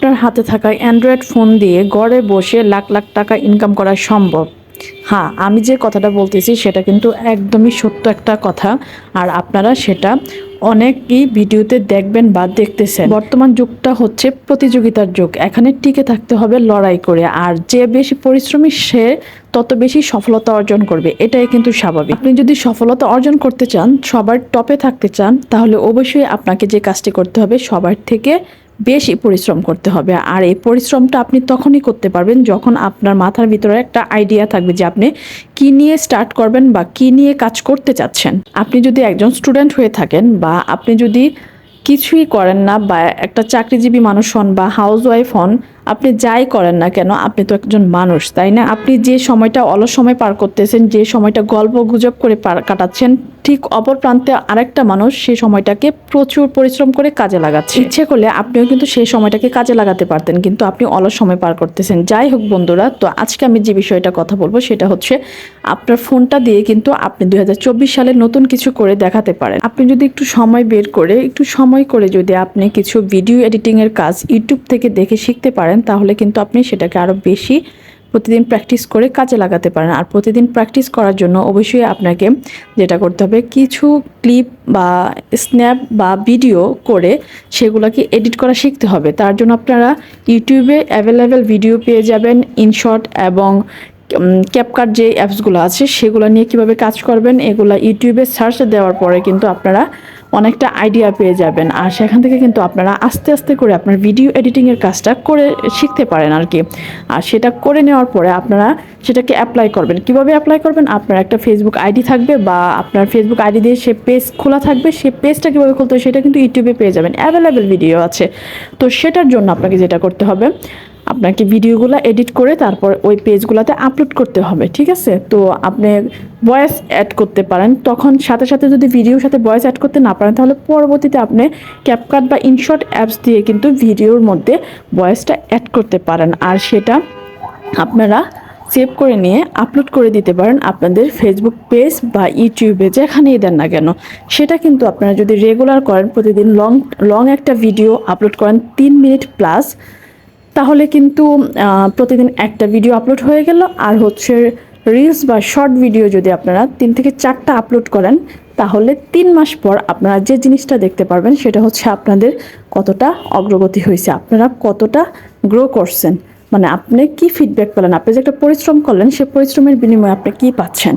আপনার হাতে থাকা অ্যান্ড্রয়েড ফোন দিয়ে ঘরে বসে লাখ লাখ টাকা ইনকাম করা সম্ভব। হ্যাঁ, আমি যে কথাটা বলতেছি সেটা কিন্তু একদমই সত্য একটা কথা। আর আপনারা সেটা অনেকই ভিডিওতে দেখবেন বা দেখতেছেন। বর্তমান যুগটা হচ্ছে প্রতিযোগিতার যুগ। এখানে টিকে থাকতে হবে লড়াই করে। আর যে বেশি পরিশ্রমী সে তত বেশি সফলতা অর্জন করবে, এটাই কিন্তু স্বাভাবিক। আপনি যদি সফলতা অর্জন করতে চান, সবার টপে থাকতে চান, তাহলে অবশ্যই আপনাকে যে কাজটি করতে হবে সবার থেকে বেশি পরিশ্রম করতে হবে। আর এই পরিশ্রমটা আপনি তখনই করতে পারবেন যখন আপনার মাথার ভিতরে একটা আইডিয়া থাকবে যে আপনি কি নিয়ে স্টার্ট করবেন বা কি নিয়ে কাজ করতে চাচ্ছেন। আপনি যদি একজন স্টুডেন্ট হয়ে থাকেন বা আপনি যদি কিছুই করেন না বা একটা চাকরিজীবী মানুষ হন বা হাউসওয়াইফ হন, আপনি যাই করেন না কেন আপনি তো একজন মানুষ, তাই না? আপনি যে সময়টা অলস সময় পার করতেছেন, যে সময়টা গল্প গুজব করে কাটাচ্ছেন, ঠিক অপর প্রান্তে আরেকটা মানুষ সেই সময়টাকে প্রচুর পরিশ্রম করে কাজে লাগাচ্ছে। ইচ্ছে করলে আপনিও কিন্তু সেই সময়টাকে কাজে লাগাতে পারতেন, কিন্তু আপনি অলস সময় পার করতেছেন। যাই হোক বন্ধুরা, তো আজকে আমি যে বিষয়টা কথা বলবো সেটা হচ্ছে আপনার ফোনটা দিয়ে কিন্তু আপনি 2024 সালে নতুন কিছু করে দেখাতে পারেন। আপনি যদি একটু সময় বের করে যদি আপনি কিছু ভিডিও এডিটিং এর কাজ ইউটিউব থেকে দেখে শিখতে পারেন, তাহলে কিন্তু আপনি সেটাকে আরো বেশি প্রতিদিন প্র্যাকটিস করে কাজে লাগাতে পারেন। আর প্রতিদিন প্র্যাকটিস করার জন্য অবশ্যই আপনাকে যেটা করতে হবে, কিছু ক্লিপ বা স্ন্যাপ বা ভিডিও করে সেগুলোকে এডিট করা শিখতে হবে। তার জন্য আপনারা ইউটিউবে অ্যাভেলেবেল ভিডিও পেয়ে যাবেন, ইনশর্ট এবং ক্যাপকাট যে অ্যাপসগুলো আছে সেগুলো নিয়ে কিভাবে কাজ করবেন, এগুলো ইউটিউবে সার্চ দেওয়ার পরে কিন্তু আপনারা অনেকটা আইডিয়া পেয়ে যাবেন। আর সেখান থেকে কিন্তু আপনারা আস্তে আস্তে করে আপনার ভিডিও এডিটিংয়ের কাজটা করে শিখতে পারেন আর কি। আর সেটা করে নেওয়ার পরে আপনারা সেটাকে অ্যাপ্লাই করবেন। কিভাবে অ্যাপ্লাই করবেন? আপনার একটা ফেসবুক আইডি থাকবে বা আপনার ফেসবুক আইডি দিয়ে সে পেজ খোলা থাকবে, সে পেজটা কীভাবে খুলতে হয় সেটা কিন্তু ইউটিউবে পেয়ে যাবেন, অ্যাভেলেবেল ভিডিও আছে। তো সেটার জন্য আপনাকে যেটা করতে হবে, আপনাকে ভিডিওগুলো এডিট করে তারপর ওই পেজগুলোতে আপলোড করতে হবে, ঠিক আছে? তো আপনি ভয়েস অ্যাড করতে পারেন, তখন সাথে সাথে যদি ভিডিওর সাথে ভয়েস অ্যাড করতে না পারেন তাহলে পরবর্তীতে আপনি ক্যাপকাট বা ইনশর্ট অ্যাপস দিয়ে কিন্তু ভিডিওর মধ্যে ভয়েসটা অ্যাড করতে পারেন। আর সেটা আপনারা সেভ করে নিয়ে আপলোড করে দিতে পারেন আপনাদের ফেসবুক পেজ বা ইউটিউবে, যেখানেই দেন না কেন। সেটা কিন্তু আপনারা যদি রেগুলার করেন, প্রতিদিন লং একটা ভিডিও আপলোড করেন 3 মিনিট প্লাস, তাহলে কিন্তু প্রতিদিন একটা ভিডিও আপলোড হয়ে গেল। আর হচ্ছে রিলস বা শর্ট ভিডিও যদি আপনারা 3 থেকে 4টা আপলোড করেন, তাহলে 3 মাস পর আপনারা যে জিনিসটা দেখতে পারবেন সেটা হচ্ছে আপনাদের কতটা অগ্রগতি হয়েছে, আপনারা কতটা গ্রো করছেন, মানে আপনি কি ফিডব্যাক পেলেন, আপনি যে একটা পরিশ্রম করলেন সে পরিশ্রমের বিনিময়ে আপনি কি পাচ্ছেন।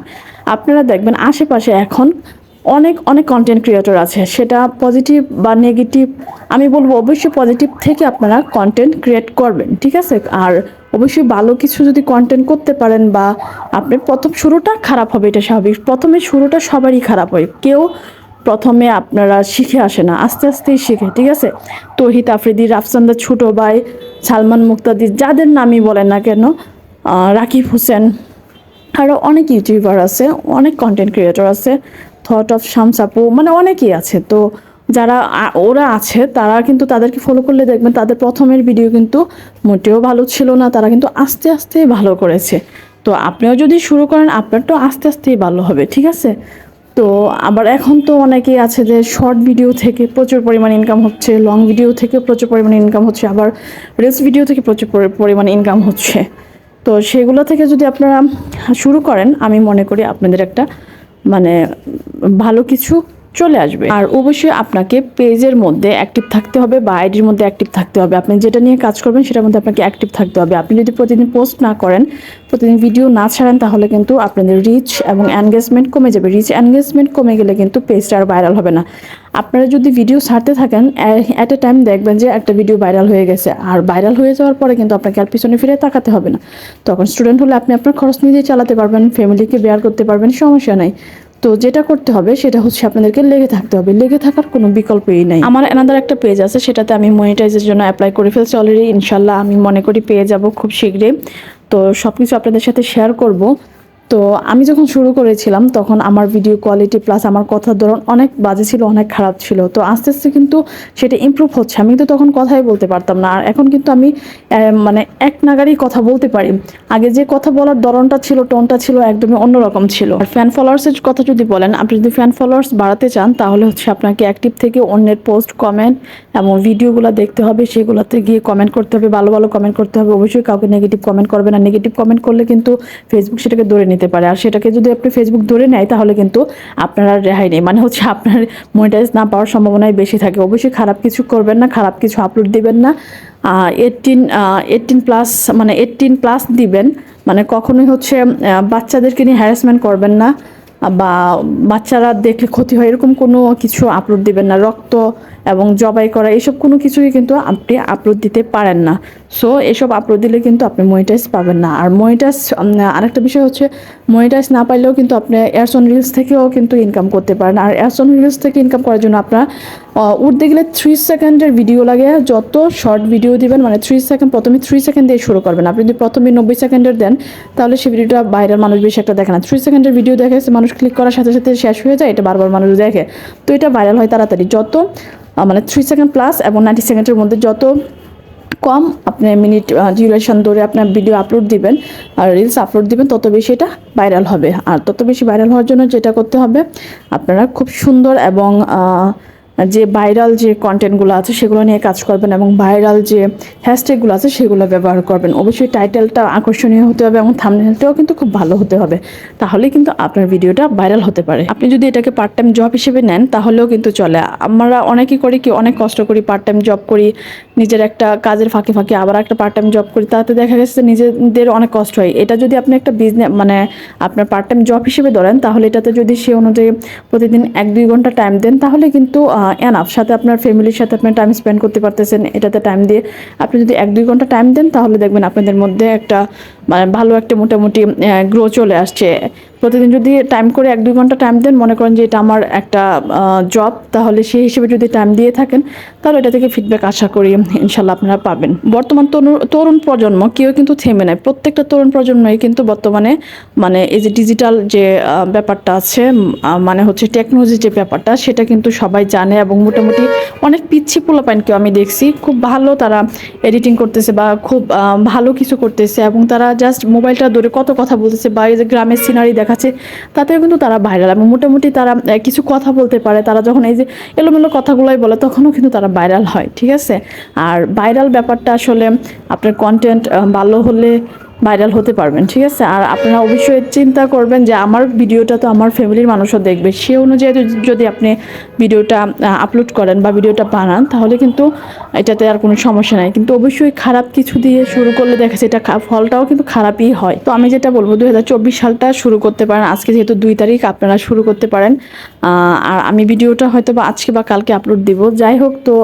আপনারা দেখবেন আশেপাশে এখন অনেক অনেক কন্টেন্ট ক্রিয়েটর আছে, সেটা পজিটিভ বা নেগেটিভ। আমি বলবো অবশ্যই পজিটিভ থেকে আপনারা কন্টেন্ট ক্রিয়েট করবেন, ঠিক আছে? আর অবশ্যই ভালো কিছু যদি কন্টেন্ট করতে পারেন বা আপনি প্রথম শুরুটা খারাপ হবে, এটা স্বাভাবিক। প্রথমে শুরুটা সবারই খারাপ হয়, কেউ প্রথমে আপনারা শিখে আসে না, আস্তে আস্তেই শিখে, ঠিক আছে? তৌহিদ আফ্রিদি, রাফসানদার ছোট ভাই, সালমান মুক্তাদির, যাদের নামই বলেন না কেন, রাকিব হোসেন, আরও অনেক ইউটিউবার আছে, অনেক কন্টেন্ট ক্রিয়েটর আছে, থট অফ শামসাপু, মানে অনেকেই আছে। তো যারা ওরা আছে তারা কিন্তু তাদেরকে ফলো করলে দেখবেন তাদের প্রথমের ভিডিও কিন্তু মোটেও ভালো ছিল না, তারা কিন্তু আস্তে আস্তে ভালো করেছে। তো আপনিও যদি শুরু করেন আপনার তো আস্তে আস্তেই ভালো হবে, ঠিক আছে? তো আবার এখন তো অনেকেই আছে যে শর্ট ভিডিও থেকে প্রচুর পরিমাণ ইনকাম হচ্ছে, লং ভিডিও থেকে প্রচুর পরিমাণে ইনকাম হচ্ছে, আবার রিলস ভিডিও থেকে প্রচুর পরিমাণে ইনকাম হচ্ছে। তো সেগুলো থেকে যদি আপনারা শুরু করেন, আমি মনে করি আপনাদের একটা মানে ভালো কিছু চলে আসবে। আর অবশ্যই আপনাকে পেজের মধ্যে অ্যাক্টিভ থাকতে হবে বা আইডির মধ্যে অ্যাক্টিভ থাকতে হবে। আপনি যেটা নিয়ে কাজ করবেন সেটার মধ্যে আপনাকে অ্যাক্টিভ থাকতে হবে। আপনি যদি প্রতিদিন পোস্ট না করেন, প্রতিদিন ভিডিও না ছাড়েন, তাহলে কিন্তু আপনাদের রিচ এবং এনগেজমেন্ট কমে যাবে। রিচ এনগেজমেন্ট কমে গেলে কিন্তু পেজটা আর ভাইরাল হবে না। আপনারা যদি ভিডিও ছাড়তে থাকেন, অ্যাট এ টাইম দেখবেন যে একটা ভিডিও ভাইরাল হয়ে গেছে, আর ভাইরাল হয়ে যাওয়ার পরে কিন্তু আপনাকে আর পিছনে ফিরে তাকাতে হবে না। তখন স্টুডেন্ট হলে আপনি আপনার খরচ নিজেই চালাতে পারবেন, ফ্যামিলিকে বেয়ার করতে পারবেন, সমস্যা নাই। তো যেটা করতে হবে সেটা হচ্ছে আপনাদেরকে লেগে থাকতে হবে, লেগে থাকার কোনো বিকল্পই নাই। আমার অ্যানাদার একটা পেজ আছে, সেটাতে আমি মনিটাইজের জন্য অ্যাপ্লাই করে ফেলছি অলরেডি। ইনশাল্লাহ আমি মনে করি পেয়ে যাব খুব শীঘ্রই। তো সব কিছু আপনাদের সাথে শেয়ার করব। তো আমি যখন শুরু করেছিলাম তখন আমার ভিডিও কোয়ালিটি প্লাস আমার কথার ধরন অনেক বাজে ছিল, অনেক খারাপ ছিল। তো আস্তে আস্তে কিন্তু সেটা ইমপ্রুভ হচ্ছে। আমি তো তখন কথাই বলতে পারতাম না, আর এখন কিন্তু আমি মানে এক নাগাড়েই কথা বলতে পারি। আগে যে কথা বলার ধরনটা ছিল, টোনটা ছিল একদমই অন্যরকম ছিল। আর ফ্যান ফলোয়ার্সের কথা যদি বলেন, আপনি যদি ফ্যান ফলোয়ার্স বাড়াতে চান তাহলে হচ্ছে আপনাকে অ্যাক্টিভ থেকে অন্যের পোস্ট, কমেন্ট এবং ভিডিওগুলো দেখতে হবে, সেগুলোতে গিয়ে কমেন্ট করতে হবে, ভালো ভালো কমেন্ট করতে হবে। অবশ্যই কাউকে নেগেটিভ কমেন্ট করবে না। নেগেটিভ কমেন্ট করলে কিন্তু ফেসবুক সেটাকে ধরে নিতে পারে, আর সেটাকে যদি আপনি ফেসবুক ধরে নেয় তাহলে কিন্তু আপনার আর রেহাই নেই, মানে হচ্ছে আপনার মনিটাইজ না পাওয়ার সম্ভাবনাই বেশি থাকে। অবশ্যই খারাপ কিছু করবেন না, খারাপ কিছু আপলোড দিবেন না। 18+ মানে 18+ দিবেন, মানে কখনোই হচ্ছে বাচ্চাদেরকে নিয়ে হ্যারাসমেন্ট করবেন না, বা বাচ্চারা দেখলে ক্ষতি হয় এরকম কোনো কিছু আপলোড দিবেন না। রক্ত এবং জবাই করা এসব কোনো কিছুই কিন্তু আপনি আপলোড দিতে পারেন না। সো এসব আপলোড দিলে কিন্তু আপনি মনিটাইজ পাবেন না। আর মনিটাইজ, আরেকটা বিষয় হচ্ছে, মনিটাইজ না পাইলেও কিন্তু আপনি এয়ারস অন রিলস থেকেও কিন্তু ইনকাম করতে পারেন। আর এয়ারস অন রিলস থেকে ইনকাম করার জন্য আপনার উঠতে গেলে 3 সেকেন্ডের ভিডিও লাগে। যত শর্ট ভিডিও দিবেন, মানে 3 সেকেন্ড, প্রথমে 3 সেকেন্ড দিয়ে শুরু করবেন। আপনি যদি প্রথমে 90 সেকেন্ডের দেন তাহলে সেই ভিডিওটা ভাইরাল, মানুষ বেশি একটা দেখে না। 3 সেকেন্ডের ভিডিও দেখে মানুষ ক্লিক করার সাথে সাথে শেষ হয়ে যায়, এটা বারবার মানুষ দেখে, তো এটা ভাইরাল হয় তাড়াতাড়ি। যত মানে 3 সেকেন্ড প্লাস এবং 90 সেকেন্ডের মধ্যে যত কম আপনি মিনিট ডিউরেশন ধরে আপনার ভিডিও আপলোড দিবেন আর রিলস আপলোড দিবেন, তত বেশি এটা ভাইরাল হবে। আর তত বেশি ভাইরাল হওয়ার জন্য যেটা করতে হবে, আপনারা খুব সুন্দর এবং যে ভাইরাল যে কন্টেন্টগুলো আছে সেগুলো নিয়ে কাজ করবেন, এবং ভাইরাল যে হ্যাশট্যাগুলো আছে সেগুলো ব্যবহার করবেন। অবশ্যই টাইটেলটা আকর্ষণীয় হতে হবে এবং থাম্বনেলটাও কিন্তু খুব ভালো হতে হবে, তাহলে কিন্তু আপনার ভিডিওটা ভাইরাল হতে পারে। আপনি যদি এটাকে পার্ট টাইম জব হিসেবে নেন তাহলেও কিন্তু চলে। আমরা অনেকেই করি কি, অনেক কষ্ট করি, পার্ট টাইম জব করি, নিজের একটা কাজের ফাঁকে ফাঁকে আবার একটা পার্ট টাইম জব করি, তাতে দেখা গেছে নিজেদের অনেক কষ্ট হয়। এটা যদি আপনি একটা বিজনেস, মানে আপনার পার্ট টাইম জব হিসেবে ধরেন, তাহলে এটাতে যদি সে অনুযায়ী প্রতিদিন 1-2 ঘন্টা টাইম দেন তাহলে কিন্তু এনাফ। সাথে আপনার ফ্যামিলির সাথে আপনি টাইম স্পেন্ড করতে পারতেছেন এটাতে টাইম দিয়ে। আপনি যদি 1-2 ঘন্টা টাইম দেন তাহলে দেখবেন আপনাদের মধ্যে একটা মানে ভালো একটা মোটামুটি গ্রো চলে আসছে। প্রতিদিন যদি টাইম করে 1-2 ঘন্টা টাইম দেন, মনে করেন যে এটা আমার একটা জব, তাহলে সেই হিসেবে যদি টাইম দিয়ে থাকেন তাহলে এটা থেকে ফিডব্যাক আশা করি ইনশাল্লাহ আপনারা পাবেন। বর্তমান তরুণ প্রজন্ম কেউ কিন্তু থেমে নেয়, প্রত্যেকটা তরুণ প্রজন্মই কিন্তু বর্তমানে মানে এই যে ডিজিটাল যে ব্যাপারটা আছে, মানে হচ্ছে টেকনোলজি যে ব্যাপারটা, সেটা কিন্তু সবাই জানে। এবং মোটামুটি অনেক পিচ্ছি পোলাপাইনকেও আমি দেখছি খুব ভালো তারা এডিটিং করতেছে বা খুব ভালো কিছু করতেছে, এবং তারা জাস্ট মোবাইলটা ধরে কত কথা বলতেছে বা এই যে গ্রামের সিনারি দেখাচ্ছে, তাতেও কিন্তু তারা ভাইরাল। এবং মোটামুটি তারা কিছু কথা বলতে পারে, তারা যখন এই যে এলোমেলো কথাগুলোই বলে তখনও কিন্তু তারা ভাইরাল হয়, ঠিক আছে। আর ভাইরাল ব্যাপারটা আসলে আপনার কন্টেন্ট ভালো হলে ভাইরাল হতে পারবেন, ঠিক আছে। আর আপনারা অবশ্যই চিন্তা করবেন যে আমার ভিডিওটা তো আমার ফ্যামিলির মানুষও দেখবে, সে অনুযায়ী যদি আপনি ভিডিওটা আপলোড করেন বা ভিডিওটা বানান তাহলে কিন্তু এটাতে আর কোনো সমস্যা নাই। কিন্তু অবশ্যই খারাপ কিছু দিয়ে শুরু করলে দেখা যাচ্ছে এটা ফলটাও কিন্তু খারাপই হয়। তো আমি যেটা বলবো 2024 সালটা শুরু করতে পারেন, আজকে যেহেতু 2 তারিখ, আপনারা শুরু করতে পারেন। আর আমি ভিডিওটা হয়তো বা আজকে বা কালকে আপলোড দিব, যাই হোক। তো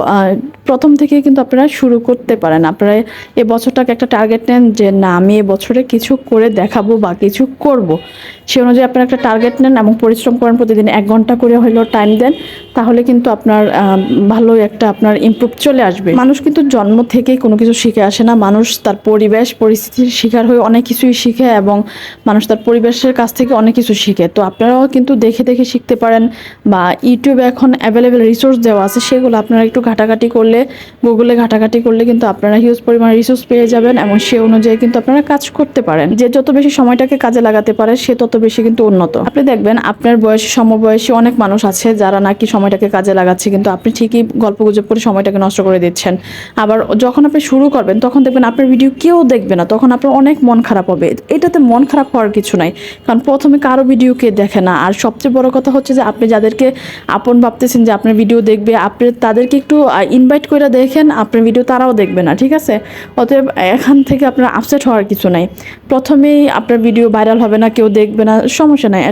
প্রথম থেকে কিন্তু আপনারা শুরু করতে পারেন। আপনারা এই বছরটাকে একটা টার্গেট নেন যে না, আমি বছরে কিছু করে দেখাবো বা কিছু করব, সে অনুযায়ী আপনারা একটা টার্গেট নেন এবং পরিশ্রম করেন। প্রতিদিন 1 ঘন্টা করে হলেও টাইম দেন, তাহলে কিন্তু আপনার ভালো একটা আপনার ইমপ্রুভ চলে আসবে। মানুষ কিন্তু জন্ম থেকেই কোনো কিছু শিখে আসে না, মানুষ তার পরিবেশ পরিস্থিতির শিকার হয়ে অনেক কিছুই শিখে, এবং মানুষ তার পরিবেশের কাছ থেকে অনেক কিছু শিখে। তো আপনারাও কিন্তু দেখে দেখে শিখতে পারেন, বা ইউটিউবে এখন অ্যাভেলেবেল রিসোর্স দেওয়া আছে, সেগুলো আপনারা একটু ঘাটাঘাটি করলে, গুগলে ঘাটাঘাটি করলে কিন্তু আপনারা হিউজ পরিমাণ রিসোর্স পেয়ে যাবেন, এবং সে অনুযায়ী কিন্তু আপনারা কাজ করতে পারেন। যে যত বেশি সময়টাকে কাজে লাগাতে পারে সে তত বেশি কিন্তু উন্নত। আপনি দেখবেন আপনার বয়সী সমবয়সী অনেক মানুষ আছে যারা নাকি সময়টাকে কাজে লাগাচ্ছে, কিন্তু আপনি ঠিকই গল্পগুজব করে সময়টাকে নষ্ট করে দিচ্ছেন। আবার যখন আপনি শুরু করবেন তখন দেখবেন আপনার ভিডিও কেউ দেখবে না, তখন আপনার অনেক মন খারাপ হবে। এটাতে মন খারাপ হওয়ার কিছু নাই, কারণ প্রথমে কারো ভিডিও কে দেখে না। আর সবচেয়ে বড় কথা হচ্ছে যে আপনি যাদেরকে আপন ভাবতেছেন যে আপনার ভিডিও দেখবে, আপনি তাদেরকে একটু ইনভাইট করে দেখেন, আপনার ভিডিও তারাও দেখবে না, ঠিক আছে। অতএব এখান থেকে আপনার আপসেট হওয়ার কিছু নাই। প্রথমেই আপনার ভিডিও ভাইরাল হবে না, কেউ দেখবে না, সমস্যা নাই।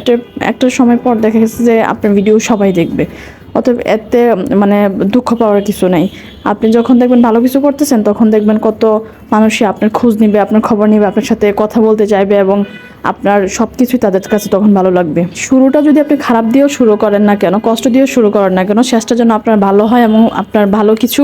একটা সময় পর দেখা গেছে যে আপনার ভিডিও সবাই দেখবে, অতএব এতে মানে দুঃখ পাওয়ার কিছু নাই। আপনি যখন দেখবেন ভালো কিছু করতেছেন তখন দেখবেন কত মানুষই আপনার খোঁজ নিবে, আপনার খবর নিবে, আপনার সাথে কথা বলতে চাইবে, এবং আপনার সব কিছুই তাদের কাছে তখন ভালো লাগবে। শুরুটা যদি আপনি খারাপ দিয়েও শুরু করেন না কেন, কষ্ট দিয়েও শুরু করেন না কেন, শেষটা যেন আপনার ভালো হয় এবং আপনার ভালো কিছু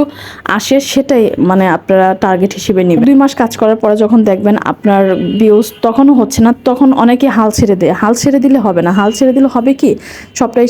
আসে, সেটাই মানে আপনারা টার্গেট হিসেবে নেবেন। 2 মাস কাজ করার পরে যখন দেখবেন আপনার ভিউজ তখনও হচ্ছে না, তখন অনেকে হাল ছেড়ে দেয়। হাল ছেড়ে দিলে হবে না, হাল ছেড়ে দিলে হবে কি সবটাই